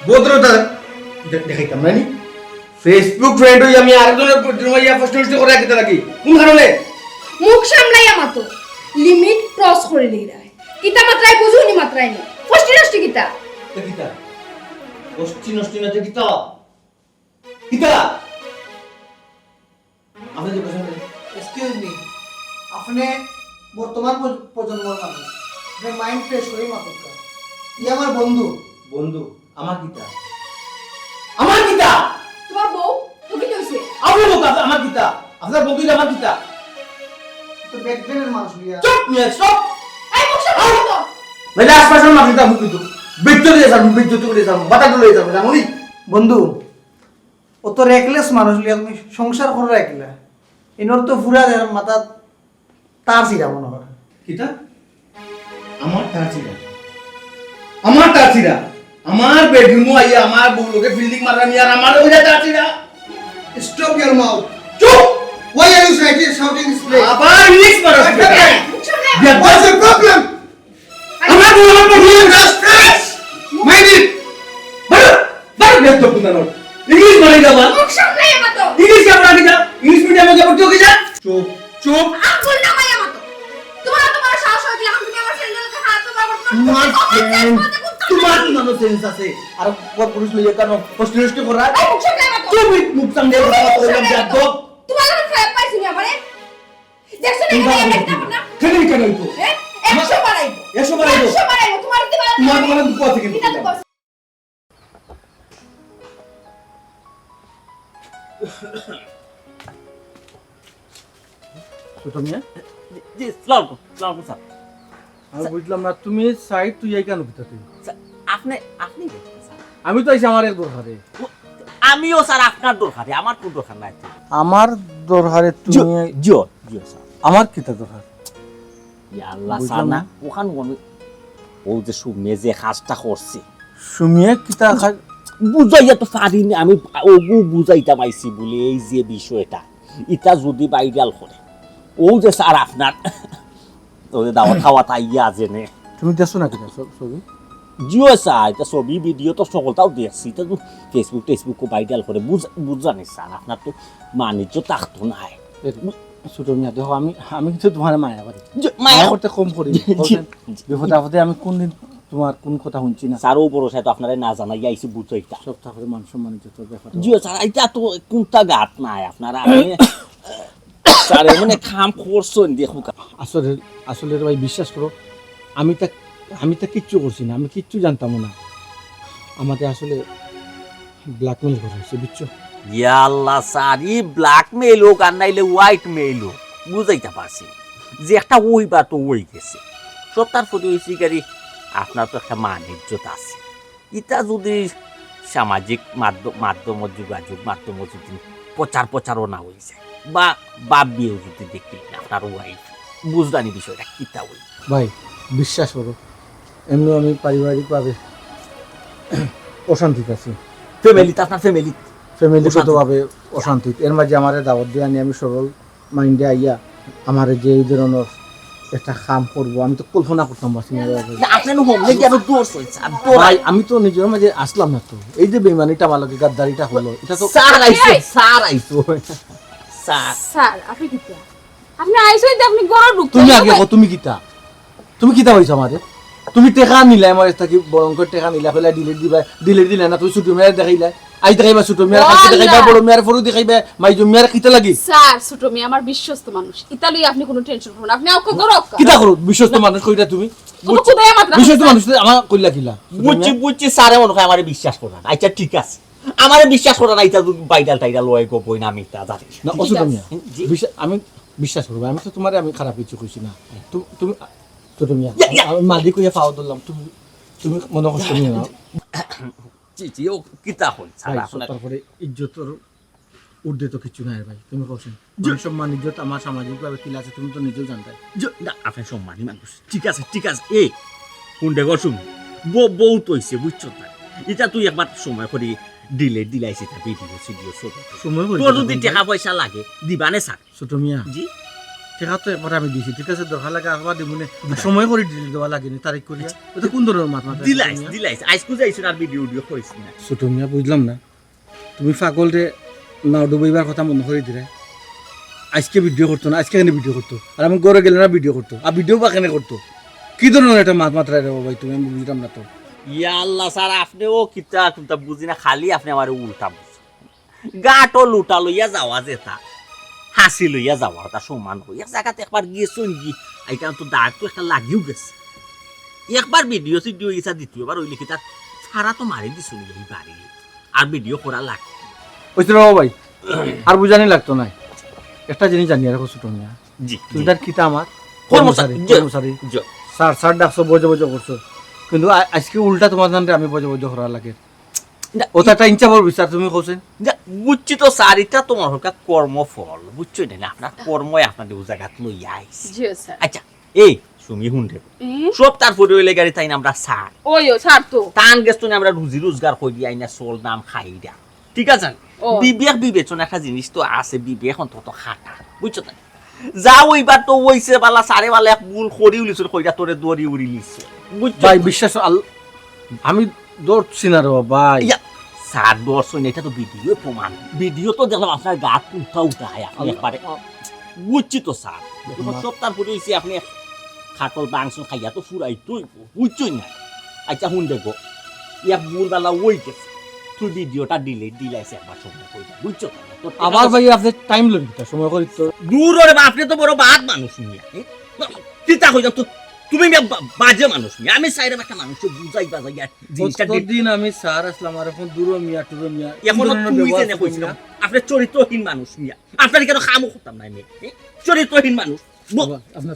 ভদ্রতা দেখাইতাম না নি ফেসবুক ফ্রেন্ড হই আমি আরেকজনের বেডরুম ইয়া প্রশ্ন করে কিতা লাগি কোন কারণে মুখ সামলাইয়া মাতো লিমিট ক্রস করে লইরায় কিতা মাত্রায় বুঝুনি মাত্রায় নি ফষ্টি নষ্টি কিতা কিতা অষ্টি নষ্টি না কিতা কিতা আপনি যে পছন্দ এক্সকিউজ মি আপনি বর্তমান প্রজন্মের মানুষ আপনি মাইন্ড ফ্রেশ করে মাতুক ই আমার বন্ধু বন্ধু আমার কিতা তোমার বউ তো কি কইছে আপনি লোক আমার কিতা আপনার বন্ধু আমার কিতা তো ব্যাকগ্রাউন্ডের মানুষ লিয়া চুপ নিয়ে চুপ এই মুখ সামলাইয়া তো মানে আশপাশের মানুষ কিতা মুখ বিদ্যুৎ দিয়ে যান বিদ্যুৎ করে যান বাতা তুলে যান জানুনি বন্ধু ও তো রেকলেস মানুষ লিয়া তুমি সংসার করে রাখলা এনর তো পুরা মাথা তার ছিড়া মনে হয় কিতা আমার তাছিরা আমার বেডরুম আইয়া আমার বউ লোকে ফিল্ডিং মারা নিয়া আমার ওই তাছিরা স্টপ ইওর মাউথ চুপ why are you shouting this place আবার ইংলিশ মারা মুখ সামলাইয়া what's the problem আমার বউ আমার প্রবলেম জাস্ট মাইন্ড ইট বারো বারো বেদ তো পুনানো ইংলিশ মারা যাবা মুখ সামলাইয়া মাতো ইংলিশ কেমন রাখি যা ইংলিশ মিডিয়ামে কে পড়তে যা চুপ চুপ আঙ্গুল না মাইয়া মতো তোমার সাহস হইলে এখন তুমি আমার ফ্রেন্ডকে হাত ধরবা তোমার ফ্রেন্ড তোমার কি নানো সেন্স আছে আর পর পুরুষ লইয়া কেন হোস্টেলিস্ট করা তুমি মুখ সামনে কথা বললাম যা তো তোমার আমি খারাপ পাইছি না আমারে দেখছ না এটা একটা না কেন কেন হইতো 100 বাড়াইবো 100 বাড়াইবো 100 বাড়াইবো তোমার দিবা তোমার দুঃখ আছে কিন্তু ছোট মিয়া জি সালাম সালাম স্যার আমি বুঝলাম না তুমি সাইড তুই এই কেন ভিতর তুই আপনি আপনি দেখছেন, স্যার আমি তো আইছি আমার এক দরকারে আমিও স্যার আপনার দরকারে আমার কোন দরকার নাই তো। আমার দরকারে তুমি জিও জিও স্যার আমার কিতা দরকার ইয়া আল্লাহ বুঝলাম স্যার না না। ওখান ও যে সুমে যে কাজটা করছে সুমিয়ে কিতা বুঝাইয়া তো পারিনি আমি ও বুঝাইতাম আইছি বলে এই যে বিষয়টা ইটা যদি ভাইরাল করে ও যে স্যার আপনার ও যে দাওয়াত খাওয়া তাইয়া জেনে তুমি দেখছো না কিতা ছবি জিও স্যার এটা ছবি ভিডিও তো সকলটাও দেখছি এটা তো ফেসবুক ভাইরাল করে বুঝানি স্যার আপনার তো বাণিজ্য থাকতো নাই ছোট মিয়া দেখো আমি কিন্তু তোমার মায়া করি মায়া মায়া করতে কম করি বিপদে আপদে আমি কোন দিন তোমার কোন কথা শুনছি না স্যার ও বড় সাহেব তো আপনারা না জানাই আইসি বুঝাইতা সব থাকলে মান সম্মান যত ব্যাপার জিও স্যার এটা তো কোনটা গাত নাই আপনারা স্যার মানে খাম করছেন দেখো আসলে আসলে ভাই বিশ্বাস করো আমি তা কিচ্ছু করছি না আমি কিচ্ছু জানতাম না আমাকে আসলে ব্ল্যাকমেল করা হয়েছে বুঝছো ইয়া আল্লাহ স্যার ই ব্ল্যাকমেল হোক আর নাইলে হোয়াইট মেইল হোক বুঝাইতে পারছি যে একটা ওই বা তো ওই গেছে সত্যার প্রতি ওই শিকারি আপনার তো একটা মান ইজ্জত আছে এটা যদি সামাজিক মাধ্যম যোগাযোগ মাধ্যম যদি প্রচারও না হয়ে যায় বা বাপ বিয়েও যদি দেখি আপনার ওয়াইফ বুঝদানি বিষয়টা কিতা ওই ভাই বিশ্বাস করো এমনি আমি পারিবারিকভাবে অশান্তিতে আছি ফ্যামিলিতে আপনার ফ্যামিলি ফ্যামিলিগতভাবে অশান্তি এর মাঝে আমার দাওয়াত দিয়ে আনি আমি সরল মাইন্ডে আইয়া আমার যে এই ধরনের একটা কাম করবো আমি তো কল্পনা করতাম পারছি না আপনার হোম লেগে আরো দৌড় চলছে আর ভাই আমি তো নিজের মাঝে আসলাম না তো এই যে বেমানিটা ভালো গাদ্দারিটা হলো এটা তো স্যার আইসো স্যার স্যার আপনি কিতা আপনি আইসই তো আপনি গড় ঢুকতে তুমি আগে কও তুমি কিতা হইছো আমারে তুমি টেকা নিলা আমার থাকি বরংকর টেকা নিলা ফেলা ডিলেট দিলা না তুমি ছোট মেয়ের দেখাইলা আই দেখাইবা ছোট মেয়ের কাছে দেখাইবা বড় মেয়ের ফরু দেখাইবা মাইজো মেয়ের কিতা লাগি স্যার ছোট মেয়ে আমার বিশ্বস্ত মানুষ ইতালি আপনি কোনো টেনশন করুন আপনি ওকে গড় কিতা করো বিশ্বস্ত মানুষ কইরা তুমি কোথায় মাত্রা বিশ্বস্ত মানুষ আমার কইলা কিলা বুঝছি স্যারে মনে হয় আমারে বিশ্বাস করে না আচ্ছা ঠিক আছে আমারে বিশ্বাস করে না এটা বাইডাল টাইডাল লয় গো বই না আমি তা জানি না অসুবিধা মিয়া আমি বিশ্বাস করবো আমি তো তোমারে আমি খারাপ কিছু কইছি না তুমি ছোট মিয়া আমি মালিক হইয়া পাও দিলাম তুমি মনে কষ্ট নিও না জি ও কিতা হল স্যার ভাই আপনার তারপরে ইজ্জতর ঊর্ধ্বে তো কিছু নাই ভাই তুমি বলছেন সম্মান ইজ্জত আমার সামাজিকভাবে কি আছে তুমি তো নিজেও জানতে না আপনি সম্মানী মানুষ ঠিক আছে এই কোনটা গসুম বহুত হইছে বুঝছো না এটা তুই একবার সময় করে দিলাইছি তা ভিডিও সিডিও সব সময় তোর যদি টাকা পয়সা লাগে দিবানে স্যার ছোট মিয়া জি টাকা তো একবার আমি দিছি ঠিক আছে দরকার লাগে আবার দিবনে সময় করে দিলে দেওয়া লাগেনি তারিখ করিয়া ওটা কোন ধরনের মাথা দিলাইছ আইসকু যাইছ আর ভিডিও করিস না ছোট মিয়া বুঝলাম না তুমি পাগল রে নাও ডুবাইবার কথা মনে করে দিলে আজকে ভিডিও করতো না আজকে কেন ভিডিও করতো আর আমি গড়ে গেলে না ভিডিও করতো আর ভিডিও বা কেন করতো কি ধরনের একটা মাত্রায় রে ভাই তুমি আমি বুঝলাম না তো ইয়া আল্লাহ স্যার আপনিও কিতা কুতা বুঝি না খালি আপনি আমার উল্টা বুঝ গাটো লুটা লইয়া যাওয়া যেতা হাসি লইয়া যাওয়া তা সমান হই এক জায়গাতে একবার গিয়েছুন গি এটা তো দাগ তো একটা লাগিও গেছে একবার ভিডিও সিডিও ইসা দ্বিতীয়বার ওই লিখিতা সারা তো মারি দিছুন এই বাড়ি আর ভিডিও করা লাগে বুঝতে পারবো ভাই আর বুঝানি লাগতো না একটা জিনিস জানি রাখো ছোট মিয়া জি তুমি তার কিতা আমার কর্মচারী কর্মচারী স্যার ডাকছো বজে করছো কিন্তু আজকে উল্টা তোমার জানতে আমি বজে করা লাগে ওটা একটা ইচ্ছা বড় বিচার তুমি কোসেন বুঝছি তো স্যার এটা তোমার হকা কর্মফল বুঝছো না আপনার কর্মই আপনাদের ও জায়গাত লইয়া আইছে জি স্যার আচ্ছা এই সুমি হুন্ডে সব তার ফটো হইলে গাড়ি তাই না আমরা স্যার ওইও স্যার তো টান গেছ না আমরা রুজি রোজগার করি আইনা চল নাম খাই দা ঠিক আছে বিবেক বিবেচনা একটা জিনিস তো আছে বিবেক অন্তত খাটা বুঝছো না যা ওইবার তো ওইছে বালা সারে বালা এক বুল খড়ি উলিছ কইরা তোরে দড়ি উড়ি লিছে বুঝছো ভাই বিশ্বাস আমি দৌড়ছি না রে ভাই স্যার দর্শন এটা তো ভিডিও প্রমাণ ভিডিও তো দেখলাম আপনার গা উঠায় আপনি একবারে বুঝছি তো স্যার সব তারপরে হয়েছে আপনি খাটল মাংস খাইয়া তো ফুরাই তুই বুঝছই না আচ্ছা শুন দেখো ইয়াক ভুলবেলা ওই গেছে তুই ভিডিওটা দিলাইছে একবার সময় কইটা বুঝছো আবার ভাই আপনি টাইম লই কিতা সময় করি তো দূর রে আপনি তো বড় বাদ মানুষ নিয়ে চিন্তা কই যাও তো তুমি বাজে মানুষ নিয়ে আমি সাইরে একটা মানুষকে বুঝাই বাজাই জিনিসটা দিন আমি স্যার আসলাম আর এখন দূর মিয়া টুরো মিয়া এখন তুই জেনে কইছিলাম আপনি চরিত্রহীন মানুষ নিয়ে আপনার কেন খামো করতাম না আমি চরিত্রহীন মানুষ আপনার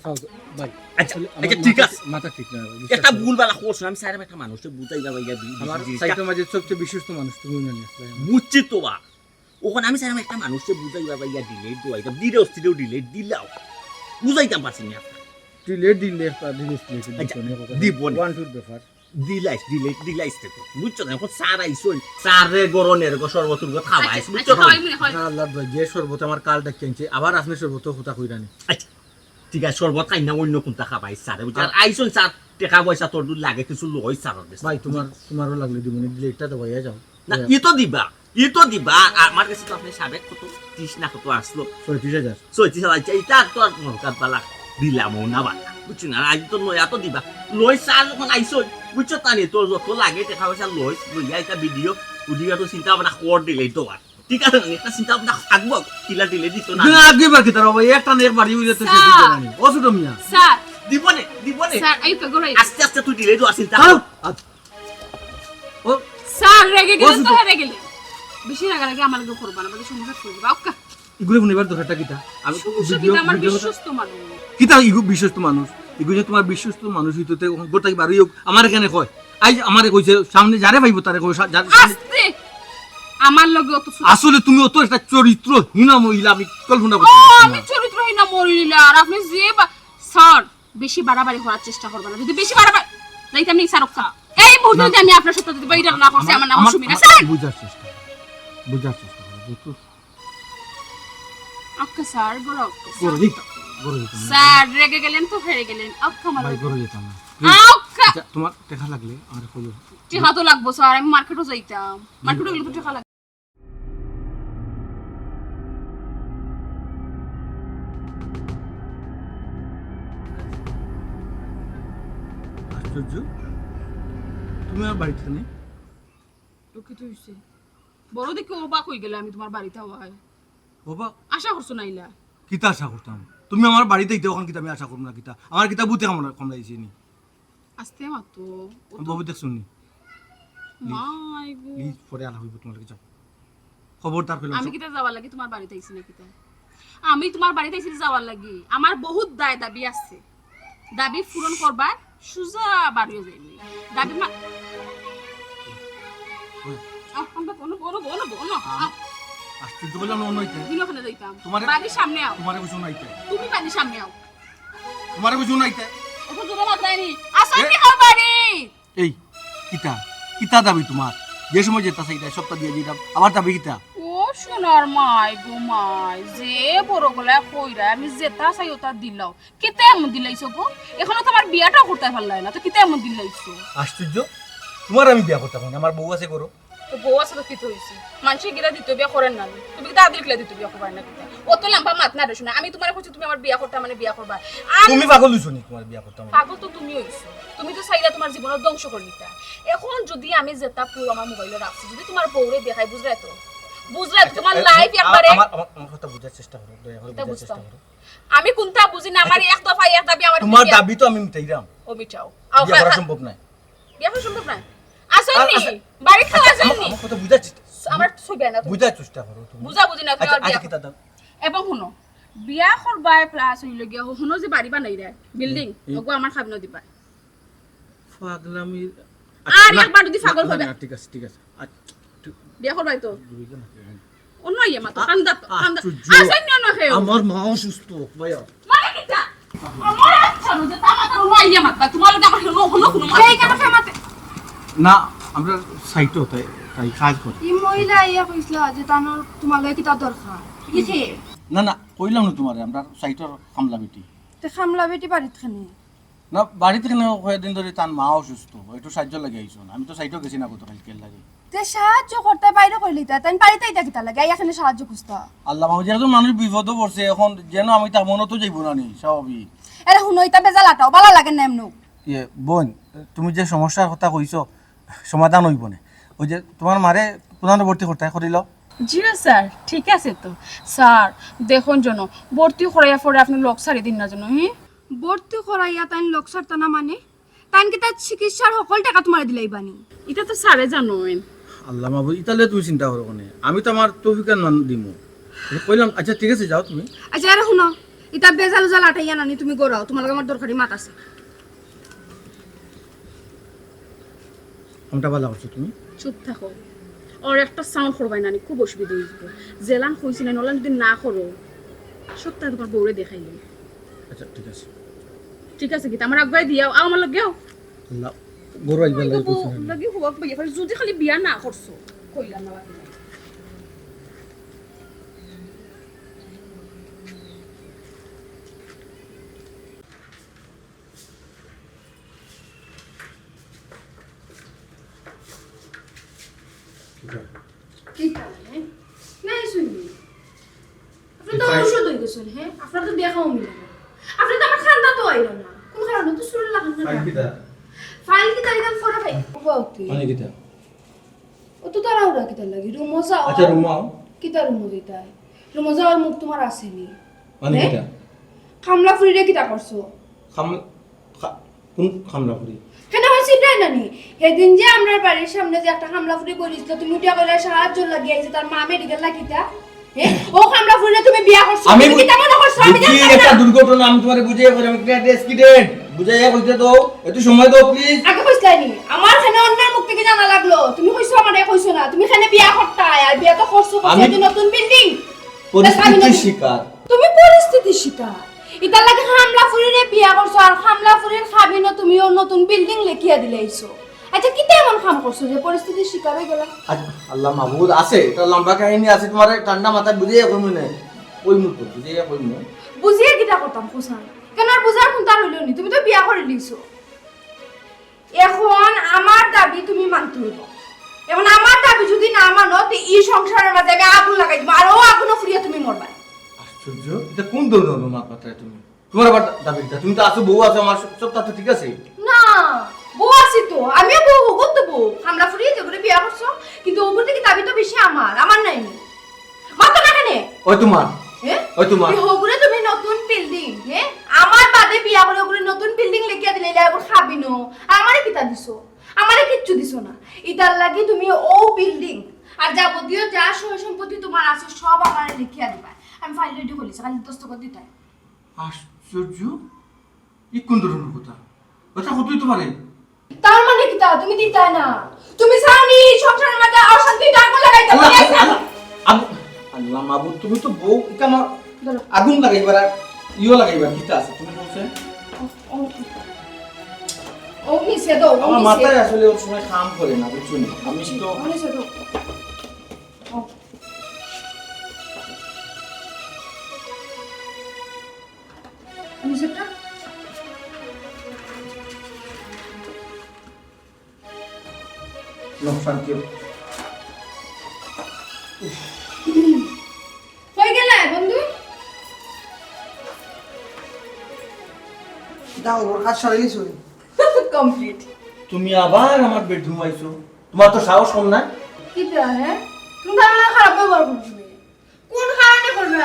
ভাই আচ্ছা আচ্ছা ঠিক আছে মাথা ঠিক না একটা ভুলবেলা করছ আমি সাইরে একটা মানুষকে বুঝাই বাজাই আমার সাইটের মাঝে সবচেয়ে বিশ্বস্ত মানুষ তুমি না আসলে বুঝছি তো বা ওখানে আমি সাইরে একটা মানুষকে বুঝাই বাজাই ডিলেট দোয়াইতাম দিলে অস্থিরেও ডিলেট দিলাও বুঝাইতাম পারছি না ডিলেট দিব ওয়ান টুর ব্যাপার দিলাইস তো বুঝছো না এখন সার আইসই সারে গরনের সর্বতুর খাওয়াইছ বুঝছো আল্লাহ ভাই যে শরবত আমার কাল ডাকিয়েছে আবার আপনি শরবত হতা কইরানি আচ্ছা ঠিক আছে শরবত খাই না অন্য কোনটা খাবাই সারে বুঝছো আর আইসন সার টাকা পয়সা তোর দূর লাগে কিছু লই সার ভাই তোমারও লাগলে দিব না ডিলেটটা তো ভাইয়া যাও না ই তো দিবা আমার কাছে তো আপনি সাবেক কত 30 না কত আসলো 36000 30,000 আচ্ছা এটা তো আর মরকার পালা দিলামও না বাবা বুঝছো না আজ তো নয়া তো দিবা লই সার যখন আইসো বুঝছো তানি তোর যত লাগে টাকা পয়সা লইয়া এটা ভিডিও তো চিন্তা ভাবনা কর দিলেই তো আর ঠিক আছে না একটা চিন্তা ভাবনা থাকবো কিলা দিলে দিত না আগে বাকি তার ভাই একটা নে বাড়ি হইলে তো শেষ হইতো না ও ছোট মিয়া স্যার দিবনে স্যার এই তো গড়াই আস্তে আস্তে তুই দিলে তো আর চিন্তা ও স্যার রেগে গেলেন তো হেরে গেলেন বেশি রাগারাগি আমার লগে করবা না বলে সমস্যা করবা ওকা ইগুলো শুনিবার দরকারটা কিটা আমি সুবিধা আমার বিশ্বস্ত মানুষ কিতা ইগু বিশ্বস্ত মানুষ ইগুলো তোমার বিশ্বস্ত মানুষ হইতে গোটাই বাড়ি হোক আমার এখানে কয় আজ আমারে কইছে সামনে যারে ভাইবো তারে কই আস্তে আমার লগে অত আসলে তুমি অত একটা চরিত্রহীন মহিলা আমি কল্পনা ও করতে আমি চরিত্রহীন মহিলা আর আপনি যে স্যার বেশি বাড়াবাড়ি করার চেষ্টা করবেন না যদি বেশি বাড়াবাড়ি যাইতে আমি স্যার ওকা এই মুহূর্তে যদি আমি আপনার সাথে যদি বাইরে না করছি আমার নাম সুমিনা স্যার বুঝার চেষ্টা করো ওকা স্যার গরো গরো দিতা স্যার রেগে গেলেন তো হেরে গেলেন ওকা মারো ভাই গরো দিতা না ওকা তোমার টাকা লাগলে আমার কইও টাকা তো লাগবো স্যার আমি মার্কেটও যাইতাম মার্কেটে গেলে তো টাকা লাগবে আশ্চর্য তুমি আমার বাড়িতে নেই দুঃখিত হইছে বড় দেখে অবাক হয়ে গেলে আমি তোমার বাড়িতে হওয়ায় বাবা আশা করছো নাইলা কিতা আশা করতাম তুমি আমার বাড়িতে ইতে ওখান কিতা আমি আশা করব না কিতা আমার কিতা বুতে কামড়াইছে নি আস্তে মাতো বাবু দেখ শুননি মাই গো প্লিজ পরে আলা হইব তোমার কাছে যাও খবরদার কইলাম আমি কিতা যাওয়ার লাগি তোমার বাড়িতে আইছি না কিতা আমি তোমার বাড়িতে আইছি যাওয়ার লাগি আমার বহুত দাবি আছে দাবি পূরণ করবার সুজা বাড়িও যাইনি দাবি মা আমরা কোনো আশ্চর্য বললাম না নইতে বিলখানে যাইতাম তোমারে- বাড়ির সামনে আও তোমারে কিছু নাইতে তুমি বাড়ির সামনে আও তোমারে কিছু নাইতে ওটা জোরে মাত্রাইনি আসেনি আমার বাড়ি এই কিতা কিতা দাবি তোমার যে সময় যেতা সেইটা সপ্তাহ দিয়ে দিতাম আবার দাবি কিতা ও সোনার মাই গো মাই যে বড় গলা কইরা আমি যেটা চাই ওটা দিলাও কেতে এমন দিলাইছো গো এখনো তো আমার বিয়াটা করতে পারলাই না তো কেতে এমন দিলাইছো আশ্চর্য তোমার আমি বিয়া করতে পারি না আমার বউ আছে করো তো বউ আছে তো কি হইছে মানুষে গিলা দিতে বিয়া করেন না তুমি কি দাদির গিলা দিতে বিয়া করবার না কিতা ও তো লম্বা মাত না রে শোনা আমি তোমারে কইছি তুমি আমার বিয়া করতে মানে বিয়া করবা আর তুমি পাগল হইছো নি তোমার বিয়া করতে পাগল তো তুমি হইছো তুমি তো চাইলা তোমার জীবনের ধ্বংস করে নিতা এখন যদি আমি যেটা পুরো আমার মোবাইলে রাখছি যদি তোমার বউরে দেখাই বুঝলে তো তোমার লাইফ একবারে আমার কথা বুঝার চেষ্টা করো দয়া করে এটা বুঝার চেষ্টা বুঝতাম করো আমি কোনটা বুঝি না আমার এক দফা এক দাবি আমার তোমার দাবি তো আমি মিটাইরাম ও মিটাও বিয়া করা সম্ভব না বিয়া করা সম্ভব না আসেননি বাড়ি থেকে আসেননি আমার কথা বুঝার চেষ্টা আমার ছবি না বুঝার চেষ্টা করো তুমি বুঝা বুঝি না তুমি আর বিয়া কিতা দাও এবং শুনো বিয়া করবাই প্লাস হইল গিয়া শুনো যে বাড়ি বানাই রে বিল্ডিং ওগো আমার খাবিন দিবা পাগলামি আর একবার যদি পাগল হবে ঠিক আছে বিয়া করবাই তো অন্য ইয়ে মাতো কান্দা আসেননি না হে আমার মা অসুস্থ ভাইয়া মানে কিটা আমার আচ্ছা যে তামাতে অন্য ইয়ে মাতো তোমার লগে আমার হলো কোনো মানে এই কেন ফেমাতে না আমরা সাইটো তাই কাজ করি ই মহিলা ইয়া কইছিল যে তানোর তোমার লাগে কিতা দরকার কি না কইলাম না তোমারে আমরা সাইটোর কামলা বেটি তে খামলা বেটি বাড়িত খানে না বাড়ি থেকে কয়েকদিন ধরে তার মা অসুস্থ একটু সাহায্য লাগে আইসুন আমি তো সাইডও গেছি না গতকালকে লাগে তে সাহায্য করতে বাইরে কইলি তাই বাড়িতেই দেখি তা লাগে এখানে সাহায্য খুঁজতা আল্লাহ মাহবুব যেহেতু মানুষ বিপদও পড়ছে এখন যেন আমি তার মনে তো যাইব না নি স্বাভাবিক এরে শুনো ইতা বেজাল আটাও ভালো লাগে না এমনু ইয়ে বোন তুমি যে সমস্যার কথা কইছো সমাধান হইব না ওই যে তোমার মারে পুনরাবর্তী করতে করিল জি স্যার ঠিক আছে তো স্যার দেখুন জন্য ভর্তি করাইয়া পরে আপনি লোক সারি দিন না জন্য হ্যাঁ ভর্তি করাইয়া তাই লোক সারতা না মানে তাই কি তার চিকিৎসার সকল টাকা তোমার দিলাই বানি এটা তো স্যারে জানোয়েন আল্লাহ মাহবুব ইতালে তুই চিন্তা করো কোনে আমি তো আমার তৌফিকার মান দিমু কইলাম আচ্ছা ঠিক আছে যাও তুমি আচ্ছা এরে শুনো ইতা বেজাল উজাল আটাইয়া নানি তুমি গড়াও তোমার লগে আমার দরকারি মাত আছে আমটা ভালো করছো তুমি চুপ থাকো আর একটা সাউন্ড করবাই নানি খুব অসুবিধা হয়ে যাবে জেলান কইছি না নলান যদি না করো সপ্তাহে তোমার বউরে দেখাইলে আচ্ছা ঠিক আছে ঠিক আছে কি আমার আগুয়াই দিয়াও আমার লগেও আল্লাহ গরু আইবার লাগে কইছো না লাগি হুয়াক ভাইয়া যদি খালি বিয়া না করছো কইলাম না বাকি কি তাই নাই শুনি আপনি তো ওষুধ হয়ে গেছেন হ্যাঁ আপনার তো দেখাও মিলে না আপনি তো আমার খান্দা তো আইলো না কোন কারণে তো শুরু লাগান না ফাইল কি তারিখ ফোরা ভাই ওকে মানে কিটা ও তো তারা ওরা কি তার লাগি রুমো যাও আচ্ছা রুমাও কি তার রুমো দিতাই রুমো যাওয়ার মুখ তোমার আসেনি মানে কিটা খামলা ফুরিরে কি তা করছো খাম কোন খামলা করি কেন হইছে নাই নানি সেদিন যে আমরা বাড়ির সামনে যে একটা খামলা ফুরি করিস তুমি উঠিয়া কইলা সাহায্য লাগিয়ে যে তার মা মেডিকেল লাগিতা হ্যাঁ ও খামলা ফুরিরে তুমি বিয়া করছো আমি তুমি কি তা মনে করছো আমি বুঝি জানি একটা না দুর্ঘটনা আমি তোমারে বুঝিয়ে করি আমি একটা অ্যাক্সিডেন্ট বুঝাইয়া কইতে দাও একটু সময় দাও প্লিজ আগে কইছলাইনি আমার খানে অন্যের মুখ থেকে জানা লাগলো তুমি কইছো আমারে কইছো না তুমি খানে বিয়া করতা আর বিয়া তো করছো আমি- নতুন বিল্ডিং পরিস্থিতির শিকার তুমি পরিস্থিতির শিকার ইতার লাগে হামলা ফুরিরে বিয়া করছো আর হামলা ফুরির খাবি না তুমিও নতুন বিল্ডিং লেখিয়া দিলাইছো আচ্ছা কি তেমন কাম করছো যে পরিস্থিতির শিকার হয়ে গেলা আল্লাহ মাহবুব আছে এটা লম্বা কাহিনী আছে তোমার ঠান্ডা মাথায় বুঝিয়ে কইমু না ওই মুহূর্তে বুঝিয়ে কইমু বুঝিয়ে কিটা করতাম কোসান কেন আর বুঝার কোন তার হইলো নি তুমি তো বিয়া করে লিছো এখন আমার দাবি তুমি মানতে হইব এখন আমার দাবি যদি না মানো তো এই সংসারের মাঝে আমি আগুন লাগাই দিব আর ও আগুনও ফুরিয়ে তুমি মরবা আশ্চর্য এটা কোন ধরনের মা কথা তুমি তোমার আবার দাবিটা তুমি তো আছো বউ আছে আমার সব তো ঠিক আছে না বউ আছি তো আমিও বউ হবো তো বউ আমরা ফুরিয়ে যে করে বিয়া করছো কিন্তু ওপর থেকে দাবি তো বেশি আমার নাই মাতো না কেন ওই তোমার হ্যাঁ ওই তোমার ওগুলো তুমি নতুন বিল্ডিং হ্যাঁ আমার বাদে বিয়া করে ওগুলো নতুন বিল্ডিং লেখিয়া দিলে এবার খাবি নো আমারে কিতা দিছো আমারে কিচ্ছু দিছো না ইতার লাগি তুমি ও বিল্ডিং আর যাবতীয় যা সয় সম্পত্তি তোমার আছে সব আমারে লিখিয়া দিবা আমি ফাইল রেডি করেছি খালি দস্তখত দিতাই আশ্চর্য ই কোন ধরনের কথা কথা কতই তোমারে তার মানে কিতা তুমি দিতাই না তুমি সাউনি সংসারের মধ্যে অশান্তি ডাকো লাগাইতে আল্লাহ মাহবুব তুমি তো বউ কেন আগুন লাগাইবার আর ইও লাগাইবার কিটা আছে তুমি বলছে ও মিছে দাও আমার মাথায় আসলে ওর সময় কাম করে না বুঝছো না আমি তো মিছে দাও মিছেটা শান্তি কই গেলে বন্ধু দাও ওর কাজ সারাইলি চলি কমপ্লিট তুমি আবার আমার বেডরুম আইছো তোমার তো সাহস কম না কি হ্যাঁ তুমি আমার খারাপ ব্যবহার করছো কোন কারণে করবে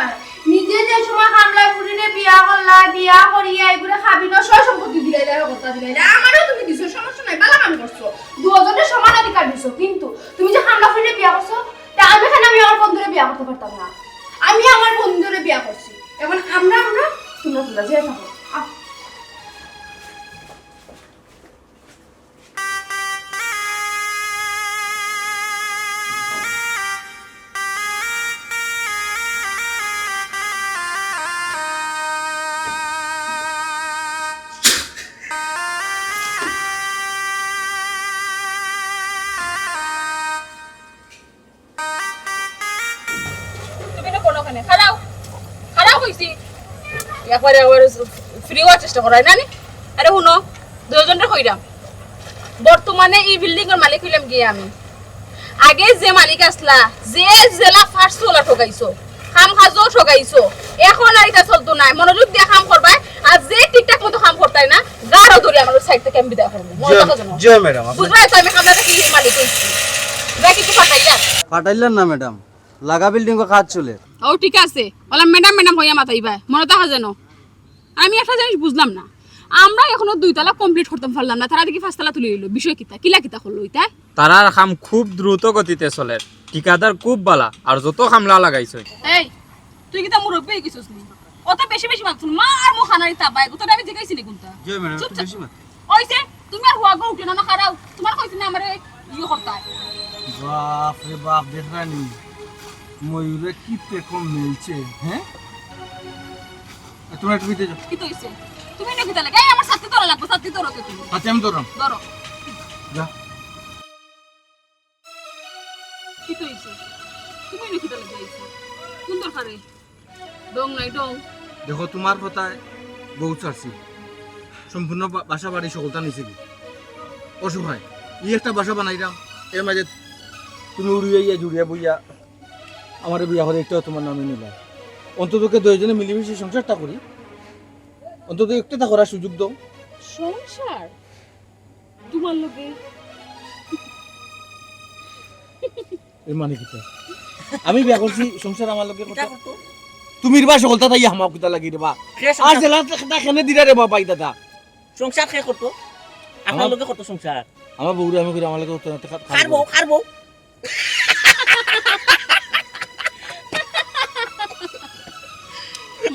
নিজে যে সময় হামলায় ফুরিনে বিয়া করলা বিয়া করিয়া এগুলো খাবি না সয় সম্পত্তি দিলাই দেয় কথা দিলাই আমারও তুমি দিছো সমস্যা নাই বালা কাম করছো দুজনের সমান অধিকার দিছো কিন্তু তুমি যে হামলা ফুরিনে বিয়া করছো তা আমি এখানে আমি আমার বন্ধুরে বিয়া করতে পারতাম না আমি আমার বন্ধুরে বিয়া করছি এখন আমরা তোমরা যে থাকো খারাপ হয়েছি একবারে ফ্রি হওয়ার চেষ্টা করাই না আরে শুনো দুজনটা কইরাম বর্তমানে এই বিল্ডিং এর মালিক হইলাম গিয়ে আমি আগে যে মালিক আসলা যে জেলা ফার্স্ট সোলা ঠকাইছো কাম কাজও ঠকাইছো এখন আর এটা চলতো না মনোযোগ দিয়ে কাম করবাই আর যে ঠিকঠাক মতো কাম করতাই না গাড়ো ধরে আমার সাইড থেকে আমি বিদায় করবো জয় ম্যাডাম বুঝবাই তো আমি কামলাটা কি মালিক হইছি ভাই কিছু ফাটাইলা পাঠাইলেন না ম্যাডাম লাগা বিল্ডিং কাজ চলে ও ঠিক আছে বললাম ম্যাডাম ম্যাডাম হইয়া মাতাইবা মনে থাকা যেন আমি একটা জিনিস বুঝলাম না আমরা এখনো 2 তলা কমপ্লিট করতে পারলাম না তারা দেখি 5 তলা তুলে নিল বিষয় কিতা কিলা করলো এটা তারার কাম খুব দ্রুত গতিতে চলে ঠিকাদার খুব বালা আর যত কামলা লাগাইছে এই তুই কিতা মুরব্বি হয়ে গেছিস নি অত বেশি বেশি মাতছুন মার মো খানারি তাবাই গোটা আমি জিগাইছি নি কোনটা জয় ম্যাডাম চুপ, একটু চুপ। বেশি মাত ওইছে তুমি আর হুয়া গো উঠে না খারাও তোমার কইছ না আমারে ইয়ে করতা বাপ রে বাপ দেখ রানি ময়ূরে কি পেকম মিলছে হ্যাঁ তোমরা একটু ভিতরে যাও কি কইছে তুমি না কিতা লাগে এই আমার সাথে তোরা লাগবে সাথে তোরা তো তুমি আচ্ছা আমি ধরলাম ধরো যা কি কইছে তুমি না কিতা লাগে আইছো কোন দরকারে ডং নাই ডং দেখো তোমার কথায় বউ চাচ্ছি সম্পূর্ণ বাসা বাড়ি সকলটা নিচে কি অসহায় একটা বাসা বানাইলাম এর মাঝে তুমি উড়িয়ে জুড়িয়া বইয়া আমার বিয়া করে একটাও তোমার নামে নিলাম অন্ততকে দুইজনে মিলেমিশে সংসারটা করি অন্তত একটা করার সুযোগ দাও সংসার তোমার লগে এর মানে কি আমি বিয়া করছি সংসার আমার লগে কথা তুমি রে বা সকলটা তাই হামা কুতা লাগি রে বা আর জেলা কেনে দিরা রে বাবা দাদা সংসার কে করতো আমার লোকে করতো সংসার আমার বউরে আমি করি আমার লগে খারবো খারবো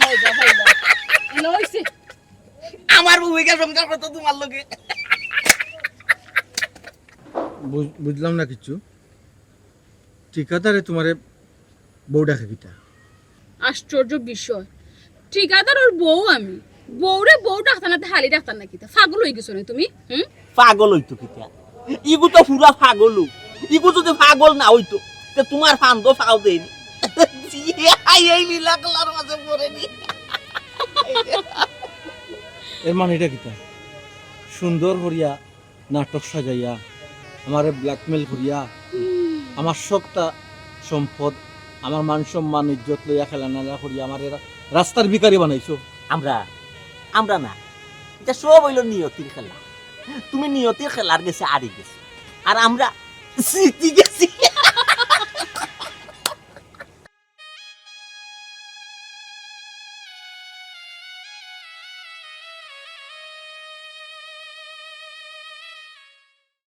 মজা পাইলা লইছে আমার ভূমিকা সংসার করতো তোমার লোকে বুঝলাম না কিছু ঠিকাদারে তোমারে বউ ডাকে কিটা আশ্চর্য বিষয় ঠিকাদার ওর বউ আমি বউরে বউ ডাক্তার না হালি ডাক্তার না কিতা পাগল হয়ে গেছো না তুমি পাগল হইতো কিতা ইগু তো পুরা পাগল ইগু যদি পাগল না হইতো তে তোমার ফান্দ ফাও দেনি এই লীলা কলার মাঝে পড়ে নি এর মানে এটা কিতা সুন্দর করিয়া নাটক সাজাইয়া আমারে ব্ল্যাকমেল করিয়া আমার সবটা সম্পদ আমার মান সম্মান ইজ্জত লইয়া খেলা নালা করিয়া আমার রাস্তার ভিখারি বানাইছো আমরা আমরা না এটা সব হইল নিয়তির খেলা তুমি নিয়তির খেলার গেছে আড়ি গেছে আর আমরা জিতি গেছি